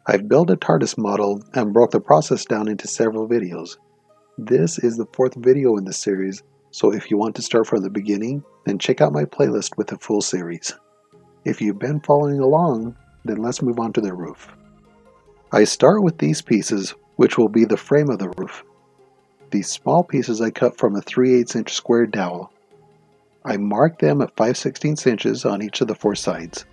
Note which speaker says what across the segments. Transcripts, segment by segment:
Speaker 1: I've built a TARDIS model and broke the process down into several videos. This is the fourth video in the series, so if you want to start from the beginning, then check out my playlist with the full series. If you've been following along, then let's move on to the roof. I start with these pieces, which will be the frame of the roof. These small pieces I cut from a 3/8 inch square dowel. I mark them at 5/16 inches on each of the four sides.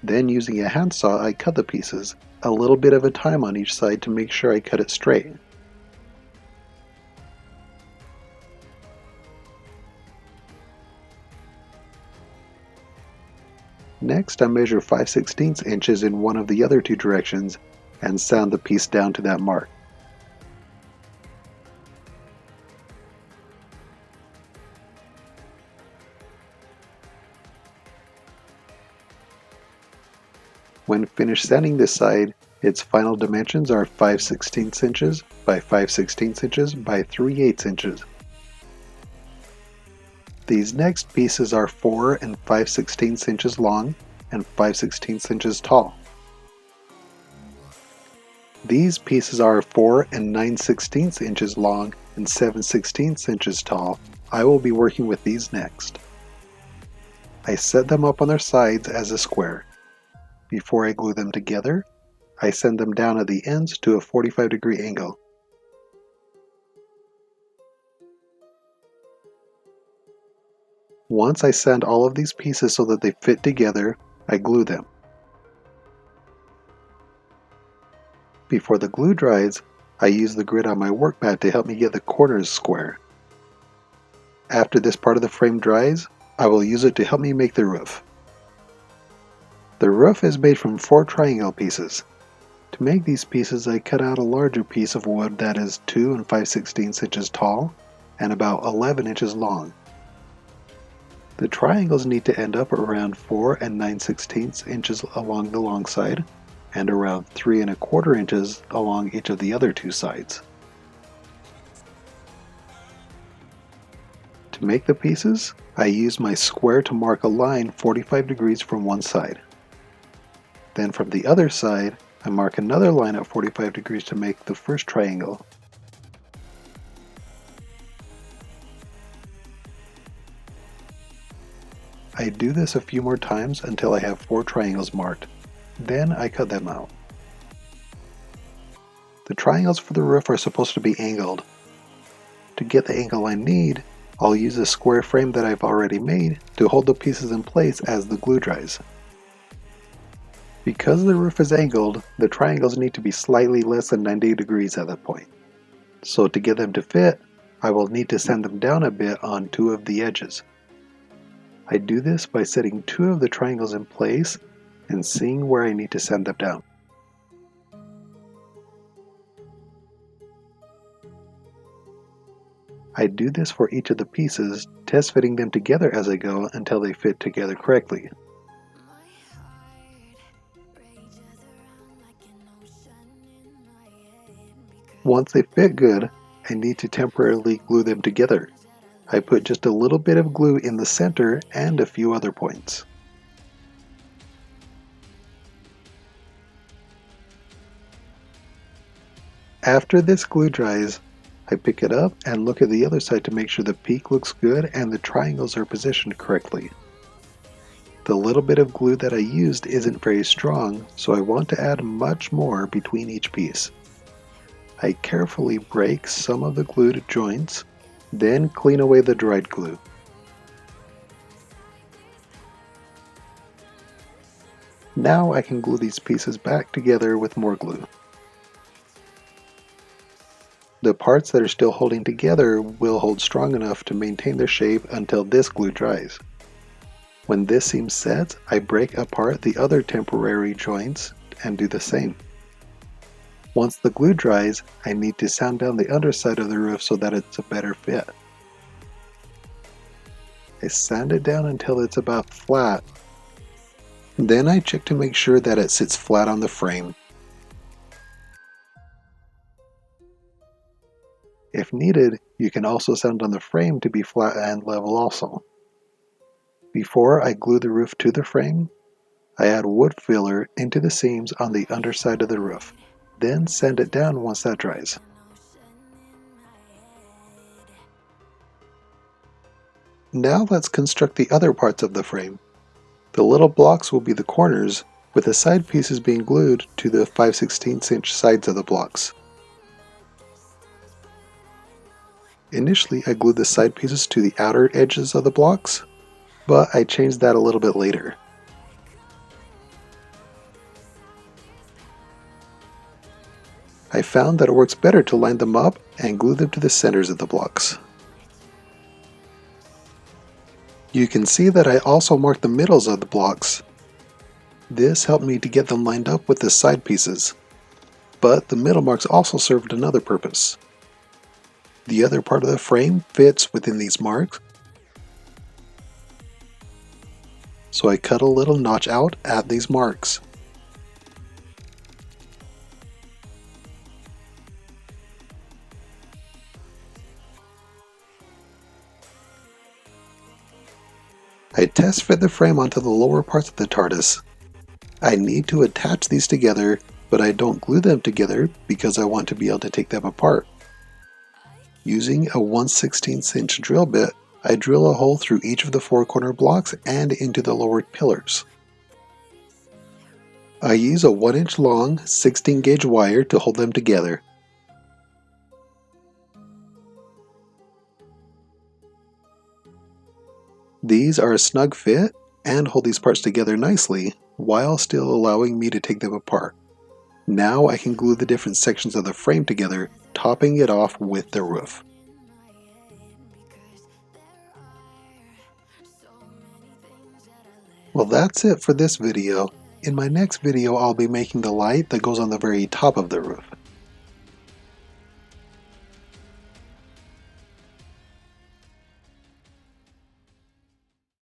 Speaker 1: Then using a handsaw I cut the pieces, a little bit at a time on each side to make sure I cut it straight. Next I measure 5/16 inches in one of the other two directions and sand the piece down to that mark. When finished sanding this side, its final dimensions are 5/16 inches by 5/16 inches by 3/8 inches. These next pieces are 4 and 5/16 inches long and 5/16 inches tall. These pieces are 4 and 9/16 inches long and 7/16 inches tall. I will be working with these next. I set them up on their sides as a square. Before I glue them together, I send them down at the ends to a 45-degree angle. Once I sand all of these pieces so that they fit together, I glue them. Before the glue dries, I use the grid on my workpad to help me get the corners square. After this part of the frame dries, I will use it to help me make the roof. The roof is made from 4 triangle pieces. To make these pieces, I cut out a larger piece of wood that is 2 and 5/16 inches tall and about 11 inches long. The triangles need to end up around 4 and 9/16 inches along the long side and around 3 1/4 inches along each of the other two sides. To make the pieces, I use my square to mark a line 45 degrees from one side. Then from the other side, I mark another line at 45 degrees to make the first triangle. I do this a few more times until I have 4 triangles marked. Then I cut them out. The triangles for the roof are supposed to be angled. To get the angle I need, I'll use a square frame that I've already made to hold the pieces in place as the glue dries. Because the roof is angled, the triangles need to be slightly less than 90 degrees at that point. So to get them to fit, I will need to sand them down a bit on 2 of the edges. I do this by setting 2 of the triangles in place and seeing where I need to sand them down. I do this for each of the pieces, test fitting them together as I go until they fit together correctly. Once they fit good, I need to temporarily glue them together. I put just a little bit of glue in the center and a few other points. After this glue dries, I pick it up and look at the other side to make sure the peak looks good and the triangles are positioned correctly. The little bit of glue that I used isn't very strong, so I want to add much more between each piece. I carefully break some of the glued joints, then clean away the dried glue. Now I can glue these pieces back together with more glue. The parts that are still holding together will hold strong enough to maintain their shape until this glue dries. When this seam sets, I break apart the other temporary joints and do the same. Once the glue dries, I need to sand down the underside of the roof so that it's a better fit. I sand it down until it's about flat. Then I check to make sure that it sits flat on the frame. If needed, you can also sand on the frame to be flat and level also. Before I glue the roof to the frame, I add wood filler into the seams on the underside of the roof, then sand it down once that dries. Now let's construct the other parts of the frame. The little blocks will be the corners, with the side pieces being glued to the 5/16 inch sides of the blocks. Initially, I glued the side pieces to the outer edges of the blocks, but I changed that a little bit later. I found that it works better to line them up and glue them to the centers of the blocks. You can see that I also marked the middles of the blocks. This helped me to get them lined up with the side pieces, but the middle marks also served another purpose. The other part of the frame fits within these marks, so I cut a little notch out at these marks. I test fit the frame onto the lower parts of the TARDIS. I need to attach these together, but I don't glue them together because I want to be able to take them apart. Using a 1/16 inch drill bit, I drill a hole through each of the four corner blocks and into the lower pillars. I use a 1 inch long 16 gauge wire to hold them together. These are a snug fit and hold these parts together nicely while still allowing me to take them apart. Now I can glue the different sections of the frame together, topping it off with the roof. Well, that's it for this video. In my next video, I'll be making the light that goes on the very top of the roof.